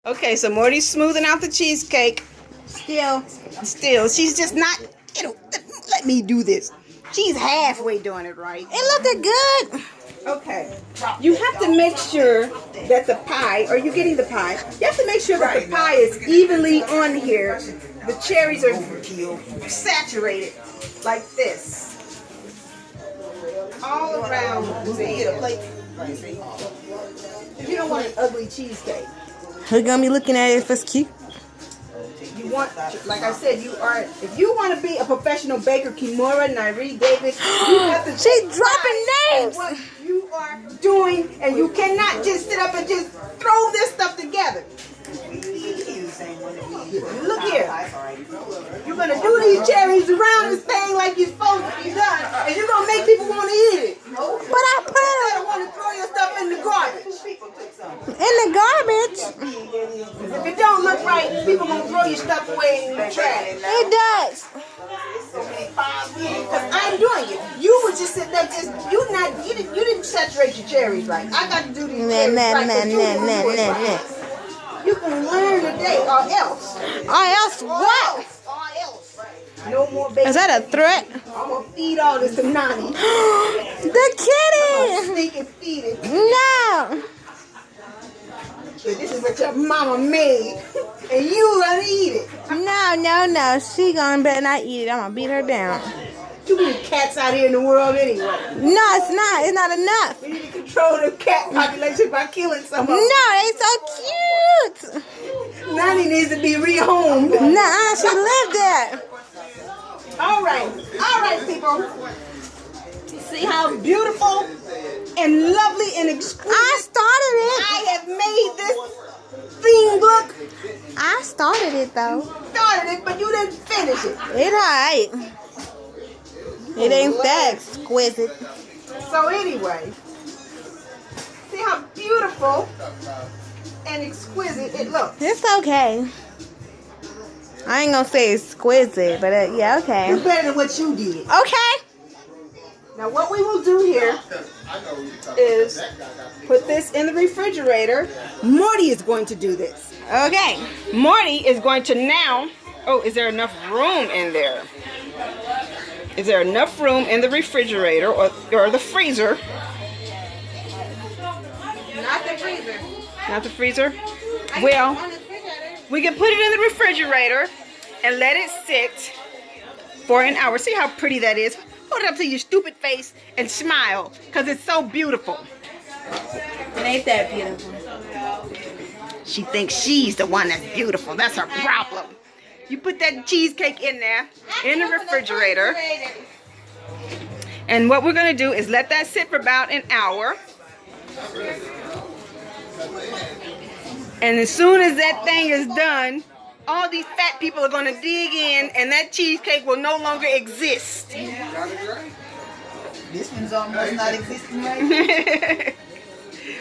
Okay, so Morty's smoothing out the cheesecake. Still, she's just not. Let me do this. She's halfway doing it right. It looked good. Okay, you have to make sure that the pie, are you getting the pie? You have to make sure that the pie is evenly on here. The cherries are saturated like this. All around. You don't want an ugly cheesecake. We're gonna be looking at it if it's cute. You want, like I said, if you want to be a professional baker, Kemora, Nairi, David, you have to. She's dropping names. What you are doing, and you cannot just sit up and just throw this stuff together. Look here. You're going to do these cherries around this thing like you're supposed to be done, and you're going to make people want to eat it. But I put it. You want to throw your stuff in the garbage. In the garbage. If it don't look right, people going to throw your stuff away in the trash. It does. Because I'm doing it. You would just sit there, you didn't saturate your cherries right. I got to do these cherries right. You can learn today, or else. Or else what? Or else. No more baking. Is that a threat? I'm going to feed all this to Nani. The kitty. Sneak and feed it. No. This is what your mama made. And you gonna eat it. No. She better not eat it. I'm gonna beat her down. Too many cats out here in the world anyway. No, it's not. It's not enough. We need to control the cat population by killing some of them. No, they so cute. Nani needs to be rehomed. Nah, she lived there. All right, people. See how beautiful and lovely and exquisite I started it. I have made this thing look. I started it though. Started it, but you didn't finish it. It alright. It ain't that exquisite. So anyway, see how beautiful and exquisite it looks. It's okay. I ain't gonna say exquisite, but yeah, okay. It's better than what you did. Okay. Now what we will do here is put this in the refrigerator. Morty is going to do this. Okay. Morty is going to now... Oh, is there enough room in there? Is there enough room in the refrigerator or the freezer? Not the freezer. Not the freezer? Well, we can put it in the refrigerator and let it sit for an hour. See how pretty that is? Hold it up to your stupid face and smile, because it's so beautiful. It ain't that beautiful. She thinks she's the one that's beautiful. That's her problem. You put that cheesecake in there, in the refrigerator. And what we're going to do is let that sit for about an hour. And as soon as that thing is done, all these fat people are going to dig in, and that cheesecake will no longer exist. This one's almost not existing right.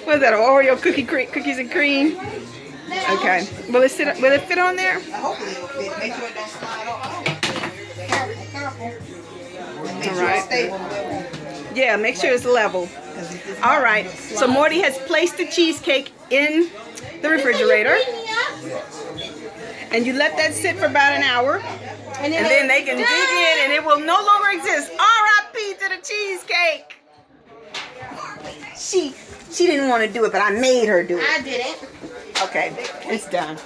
What is that, an Oreo cookies and cream? Okay. Will it fit on there? Hopefully it'll fit. Make sure it don't slide off. Careful. Make sure Alright. it's stable. Yeah, make sure it's level. Alright. So Morty has placed the cheesecake in the refrigerator. And you let that sit for about an hour. And then they can dig in and it will no longer exist. R.I.P. to the cheesecake. She didn't want to do it, but I made her do it. I did it. Okay, it's done.